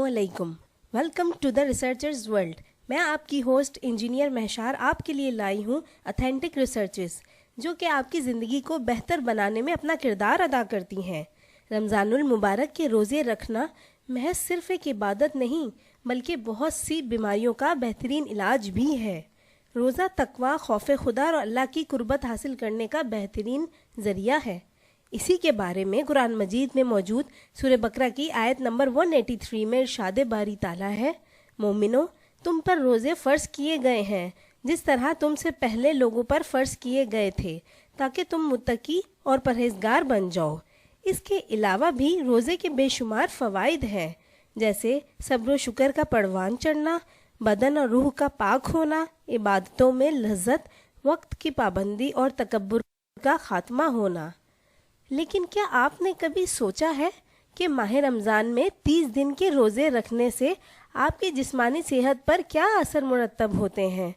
अस्सलामुअलैकुम। Welcome to the researchers world. मैं आपकी होस्ट इंजीनियर महशार आपके लिए लाई हूँ ऑथेंटिक रिसर्चेस जो कि आपकी ज़िंदगी को बेहतर बनाने में अपना किरदार अदा करती हैं। रमज़ानुल मुबारक के रोज़े रखना महज सिर्फ़ एक इबादत नहीं बल्कि बहुत सी बीमारियों का बेहतरीन इलाज भी है। रोज़ा तकवा, खौफ खुदा और अल्लाह की कुर्बत हासिल करने का बेहतरीन ज़रिया है। इसी के बारे में कुरान मजीद में मौजूद सूरह बकरा की आयत नंबर 183 में इरशाद बारी ताला है, मोमिनो तुम पर रोज़े फ़र्ज़ किए गए हैं जिस तरह तुमसे पहले लोगों पर फ़र्ज़ किए गए थे ताकि तुम मुत्तकी और परहेज़गार बन जाओ। इसके अलावा भी रोज़े के बेशुमार फ़वाइद हैं, जैसे सब्र व शुक्र का परवान चढ़ना, बदन और रूह का पाक होना, इबादतों में लज्जत, वक्त की पाबंदी और तकब्बुर का खात्मा होना। लेकिन क्या आपने कभी सोचा है कि माह रमज़ान में 30 दिन के रोज़े रखने से आपकी जिस्मानी सेहत पर क्या असर मुरतब होते हैं?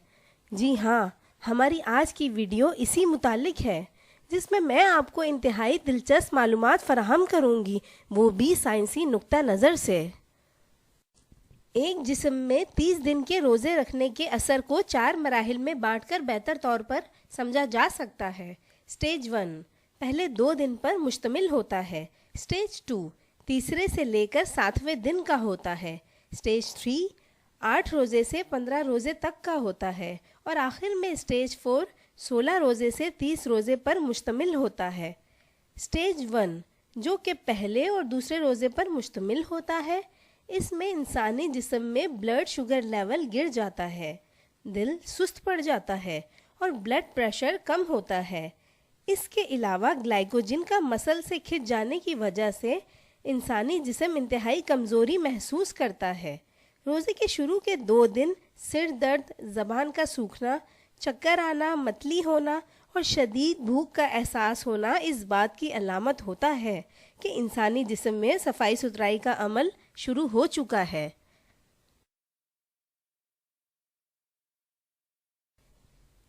जी हाँ, हमारी आज की वीडियो इसी मुतालिक है, जिसमें मैं आपको इंतहाई दिलचस्प मालूमात फराहम करूँगी, वो भी साइंसी नुक्ता नज़र से। एक जिस्म में 30 दिन के रोज़े रखने के असर को 4 मराहिल में बांटकर बेहतर तौर पर समझा जा सकता है। स्टेज 1 पहले 2 दिन पर मुश्तमिल होता है। स्टेज 2 तीसरे से लेकर 7वें दिन का होता है। स्टेज 3 8 रोज़े से 15 रोज़े तक का होता है और आखिर में स्टेज 4 16 रोज़े से 30 रोज़े पर मुश्तमिल होता है। स्टेज 1 जो कि पहले और दूसरे रोज़े पर मुश्तमिल होता है, इसमें इंसानी जिस्म में ब्लड शुगर लेवल गिर जाता है, दिल सुस्त पड़ जाता है और ब्लड प्रेशर कम होता है। इसके अलावा ग्लाइकोजन का मसल से खिंच जाने की वजह से इंसानी जिस्म इंतहाई कमज़ोरी महसूस करता है। रोज़े के शुरू के 2 दिन सिर दर्द, ज़बान का सूखना, चक्कर आना, मतली होना और शदीद भूख का एहसास होना इस बात की अलामत होता है कि इंसानी जिस्म में सफाई सुथराई का अमल शुरू हो चुका है।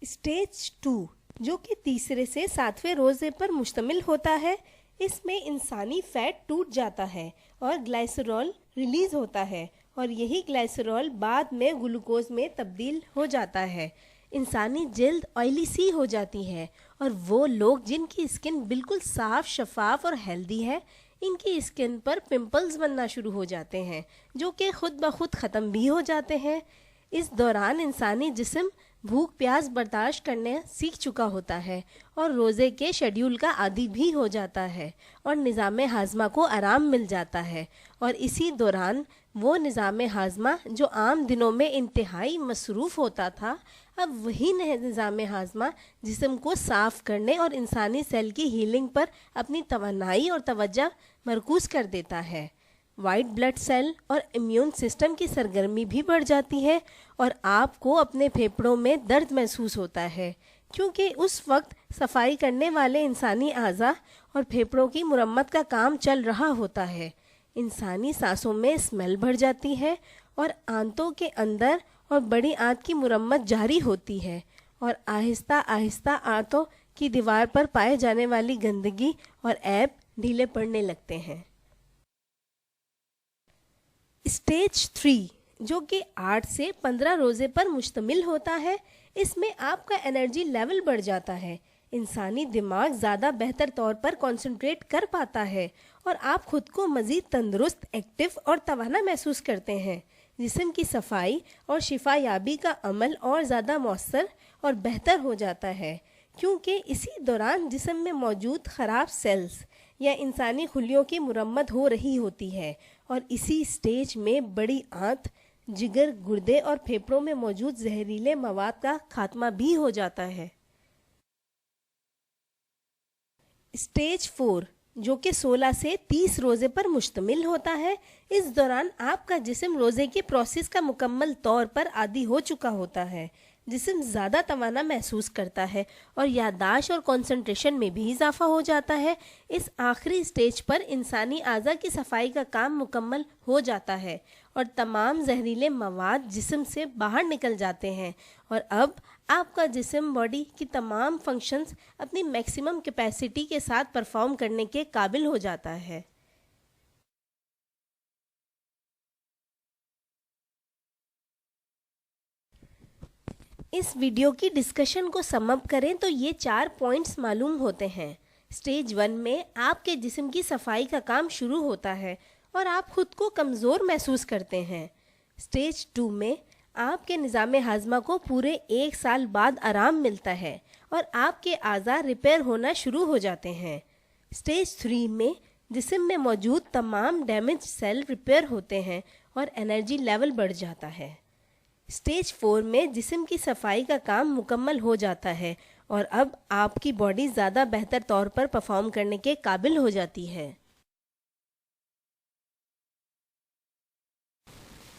स्टेज 2 जो कि तीसरे से 7वें रोज़े पर मुश्तमिल होता है, इसमें इंसानी फ़ैट टूट जाता है और ग्लाइसरॉल रिलीज़ होता है और यही ग्लाइसरॉल बाद में ग्लूकोज में तब्दील हो जाता है। इंसानी जल्द ऑयली सी हो जाती है और वो लोग जिनकी स्किन बिल्कुल साफ़, शफाफ और हेल्दी है, इनकी स्किन पर पिंपल्स बनना शुरू हो जाते हैं जो कि खुद ब खुद ख़त्म भी हो जाते हैं। इस दौरान इंसानी जिस्म भूख प्यास बर्दाश्त करने सीख चुका होता है और रोज़े के शेड्यूल का आदी भी हो जाता है और निज़ाम हाज़मा को आराम मिल जाता है। और इसी दौरान वो निज़ाम हाज़मा जो आम दिनों में इंतहाई मसरूफ़ होता था, अब वही निज़ाम हाज़मा जिस्म को साफ़ करने और इंसानी सेल की हीलिंग पर अपनी तवन्नाई और तवज्जो मरकूज़ कर देता है। वाइट ब्लड सेल और इम्यून सिस्टम की सरगर्मी भी बढ़ जाती है और आपको अपने फेफड़ों में दर्द महसूस होता है, क्योंकि उस वक्त सफाई करने वाले इंसानी आज़ा और फेफड़ों की मुरम्मत का काम चल रहा होता है। इंसानी सांसों में स्मेल बढ़ जाती है और आंतों के अंदर और बड़ी आंत की मुरम्मत जारी होती है और आहिस्ता आहिस्ता आंतों की दीवार पर पाए जाने वाली गंदगी और ऐब ढीले पड़ने लगते हैं। स्टेज 3 जो कि 8 से 15 रोज़े पर मुश्तमिल होता है, इसमें आपका एनर्जी लेवल बढ़ जाता है, इंसानी दिमाग ज़्यादा बेहतर तौर पर कंसंट्रेट कर पाता है और आप खुद को मज़ीद तंदुरुस्त, एक्टिव और तवाना महसूस करते हैं। जिस्म की सफाई और शिफा याबी का अमल और ज़्यादा मौसर और बेहतर हो जाता है, क्योंकि इसी दौरान जिस्म में मौजूद ख़राब सेल्स या इंसानी खुलियों की मुरम्मत हो रही होती है और इसी स्टेज में बड़ी आंत, जिगर, गुर्दे और फेफड़ों में मौजूद जहरीले मवाद का खात्मा भी हो जाता है। स्टेज 4 जो कि 16 से 30 रोज़े पर मुश्तमिल होता है, इस दौरान आपका जिस्म रोज़े के प्रोसेस का मुकम्मल तौर पर आदी हो चुका होता है। जिस्म ज़्यादा तवाना महसूस करता है और याददाश्त और कंसंट्रेशन में भी इजाफा हो जाता है। इस आखिरी स्टेज पर इंसानी आज़ा की सफाई का काम मुकम्मल हो जाता है और तमाम जहरीले मवाद जिस्म से बाहर निकल जाते हैं और अब आपका जिस्म बॉडी की तमाम फंक्शंस अपनी मैक्सिमम कैपेसिटी के साथ परफॉर्म करने के काबिल हो जाता है। اس ویڈیو کی ڈسکشن کو سم اپ کریں تو یہ 4 پوائنٹس معلوم ہوتے ہیں۔ سٹیج 1 میں آپ کے جسم کی صفائی کا کام شروع ہوتا ہے اور آپ خود کو کمزور محسوس کرتے ہیں۔ سٹیج 2 میں آپ کے نظام ہاضمہ کو پورے 1 سال بعد آرام ملتا ہے اور آپ کے اعضاء ریپیئر ہونا شروع ہو جاتے ہیں۔ سٹیج 3 میں جسم میں موجود تمام ڈیمیج سیل ریپیئر ہوتے ہیں اور انرجی لیول بڑھ جاتا ہے۔ سٹیج 4 میں جسم کی صفائی کا کام مکمل ہو جاتا ہے اور اب آپ کی باڈی زیادہ بہتر طور پر پرفارم کرنے کے قابل ہو جاتی ہے۔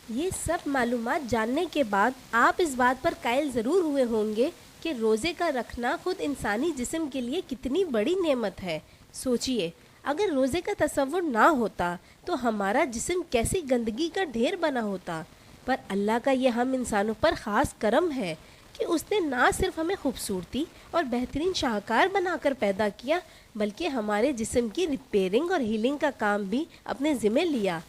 یہ سب معلومات جاننے کے بعد آپ اس بات پر قائل ضرور ہوئے ہوں گے کہ روزے کا رکھنا خود انسانی جسم کے لیے کتنی بڑی نعمت ہے۔ سوچئے، اگر روزے کا تصور نہ ہوتا تو ہمارا جسم کیسی گندگی کا ڈھیر بنا ہوتا، پر اللہ کا یہ ہم انسانوں پر خاص کرم ہے کہ اس نے نہ صرف ہمیں خوبصورتی اور بہترین شاہکار بنا کر پیدا کیا بلکہ ہمارے جسم کی ریپیئرنگ اور ہیلنگ کا کام بھی اپنے ذمہ لیا۔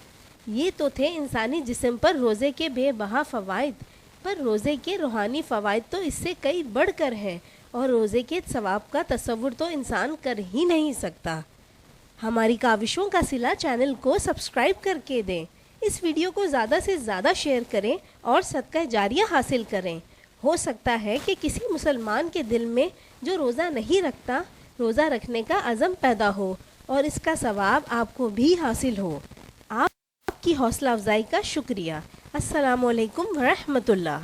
یہ تو تھے انسانی جسم پر روزے کے بے بہا فوائد، پر روزے کے روحانی فوائد تو اس سے کئی بڑھ کر ہیں اور روزے کے ثواب کا تصور تو انسان کر ہی نہیں سکتا۔ ہماری کاوشوں کا صلہ چینل کو سبسکرائب کر کے دیں، اس ویڈیو کو زیادہ سے زیادہ شیئر کریں اور صدقہ جاریہ حاصل کریں۔ ہو سکتا ہے کہ کسی مسلمان کے دل میں جو روزہ نہیں رکھتا، روزہ رکھنے کا عزم پیدا ہو اور اس کا ثواب آپ کو بھی حاصل ہو۔ آپ کی حوصلہ افزائی کا شکریہ۔ السلام علیکم ورحمۃ اللہ۔